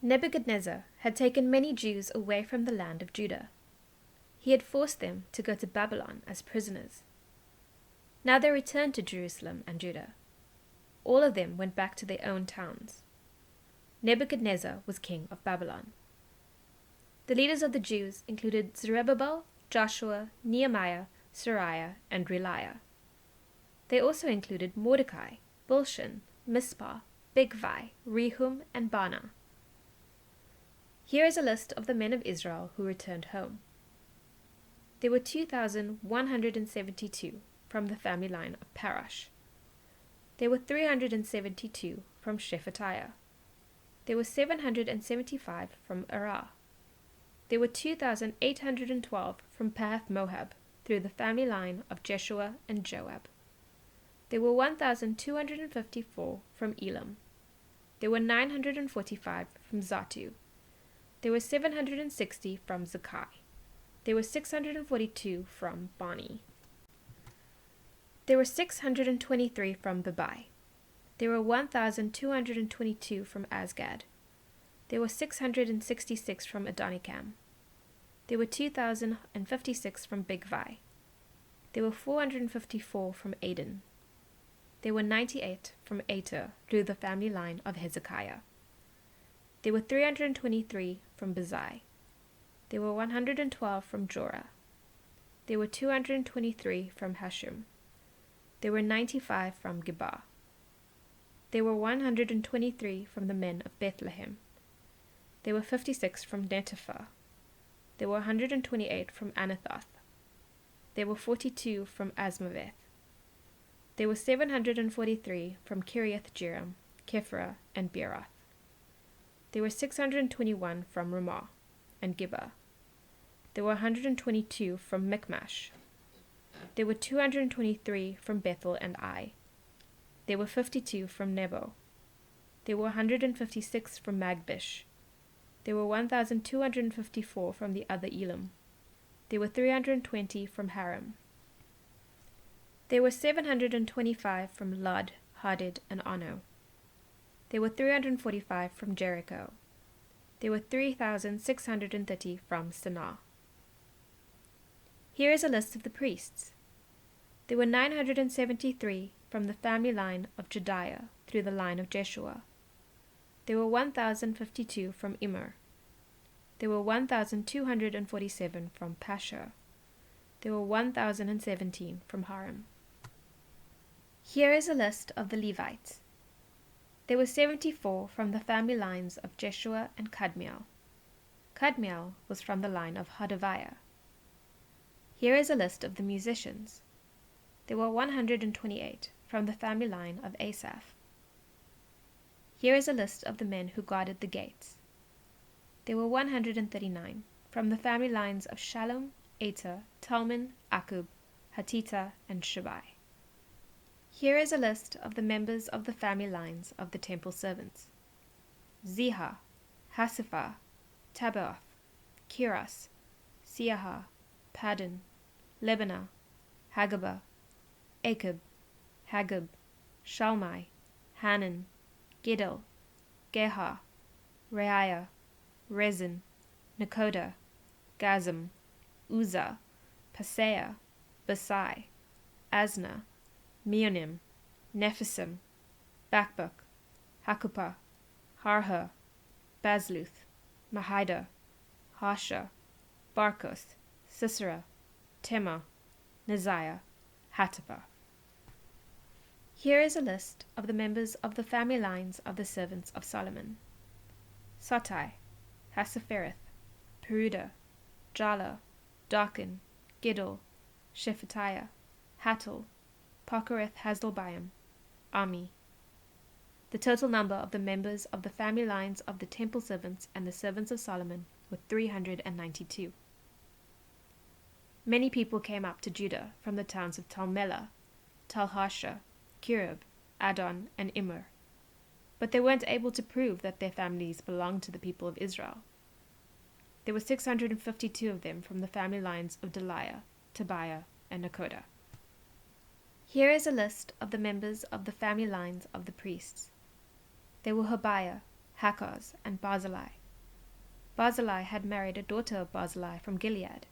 Nebuchadnezzar had taken many Jews away from the land of Judah. He had forced them to go to Babylon as prisoners. Now they returned to Jerusalem and Judah. All of them went back to their own towns. Nebuchadnezzar was king of Babylon. The leaders of the Jews included Zerubbabel, Joshua, Nehemiah, Sariah, and Reliah. They also included Mordecai, Bilshan, Mispah, Bigvai, Rehum, and Baanah. Here is a list of the men of Israel who returned home. There were 2,172 from the family line of Parash. There were 372 from Shephatiah. There were 775 from Arah. There were 2,812 from Pahath Moab through the family line of Jeshua and Joab. There were 1,254 from Elam. There were 945 from Zatu. There were 760 from Zakai. There were 642 from Bani. There were 623 from Bebai. There were 1,222 from Asgad. There were 666 from Adonikam. There were 2,056 from Bigvai. There were 454 from Aden. There were 98 from Ater through the family line of Hezekiah. There were 323 from Bezai. There were 112 from Jorah. There were 223 from Hashum. There were 95 from Geba. There were 123 from the men of Bethlehem. There were 56 from Netopha. There were 128 from Anathoth. There were 42 from Asmaveth. There were 743 from Kiriath-Jearim, Kephirah, and Beeroth. There were 621 from Ramah and Gibeah. There were 122 from Michmash. There were 223 from Bethel and Ai. There were 52 from Nebo. There were 156 from Magbish. There were 1,254 from the other Elam. There were 320 from Haram. There were 725 from Lod, Hadid, and Ono. There were 345 from Jericho. There were 3,630 from Sanaa. Here is a list of the priests. There were 973 from the family line of Jediah through the line of Jeshua. There were 1,052 from Immer. There were 1,247 from Pashur. There were 1,017 from Haram. Here is a list of the Levites. There were 74 from the family lines of Jeshua and Kadmiel. Kadmiel was from the line of Hodaviah. Here is a list of the musicians. There were 128 from the family line of Asaph. Here is a list of the men who guarded the gates. There were 139 from the family lines of Shallum, Ater, Talman, Akub, Hatita, and Shabai. Here is a list of the members of the family lines of the temple servants. Ziha, Hasipha, Tabaoth, Kiras, Siaha, Paddan, Lebanah, Hagabah, Akib, Hagab, Shalmai, Hanan, Gidel, Geha, Reiah, Rezin, Nakoda, Gazam, Uzzah, Paseah, Basai, Asna, Meonim, Nephisim, Bakbuk, Hakupah, Harhah, Bazluth, Mahida, Hasha, Barkoth, Sisera, Tema, Neziah, Hatapah. Here is a list of the members of the family lines of the servants of Solomon. Satai, Hasaphereth, Peruda, Jala, Darkin, Giddel, Shephatiah, Hattel, Pokereth Hasdelbaim, Ami. The total number of the members of the family lines of the temple servants and the servants of Solomon were 392. Many people came up to Judah from the towns of Talmelah, Talhasha, Kirub, Adon, and Immer, but they weren't able to prove that their families belonged to the people of Israel. There were 652 of them from the family lines of Deliah, Tobiah, and Nakoda. Here is a list of the members of the family lines of the priests. They were Hobiah, Hakaz, and Barzillai. Barzillai had married a daughter of Barzillai from Gilead,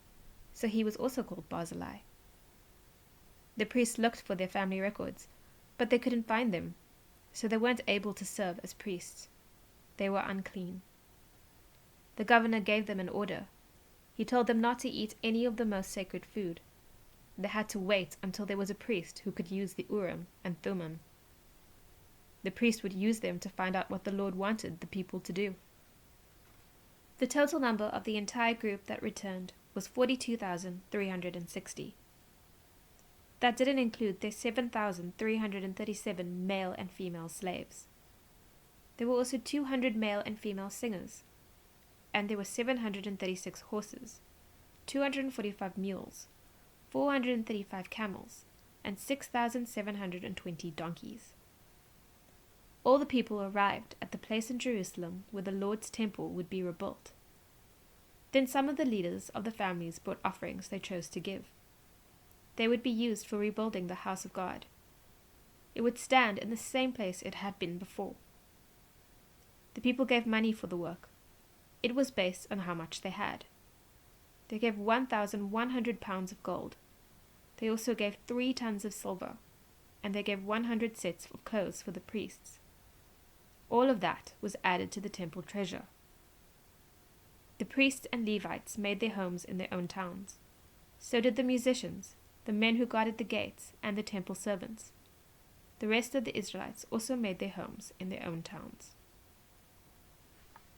so he was also called Barzillai. The priests looked for their family records, but they couldn't find them, so they weren't able to serve as priests. They were unclean. The governor gave them an order. He told them not to eat any of the most sacred food. They had to wait until there was a priest who could use the Urim and Thummim. The priest would use them to find out what the Lord wanted the people to do. The total number of the entire group that returned was 42,360. That didn't include their 7,337 male and female slaves. There were also 200 male and female singers, and there were 736 horses, 245 mules, 435 camels, and 6,720 donkeys. All the people arrived at the place in Jerusalem where the Lord's temple would be rebuilt. Then some of the leaders of the families brought offerings they chose to give. They would be used for rebuilding the house of God. It would stand in the same place it had been before. The people gave money for the work. It was based on how much they had. They gave 1,100 pounds of gold. They also gave 3 tons of silver, and they gave 100 sets of clothes for the priests. All of that was added to the temple treasure. The priests and Levites made their homes in their own towns. So did the musicians, the men who guarded the gates, and the temple servants. The rest of the Israelites also made their homes in their own towns.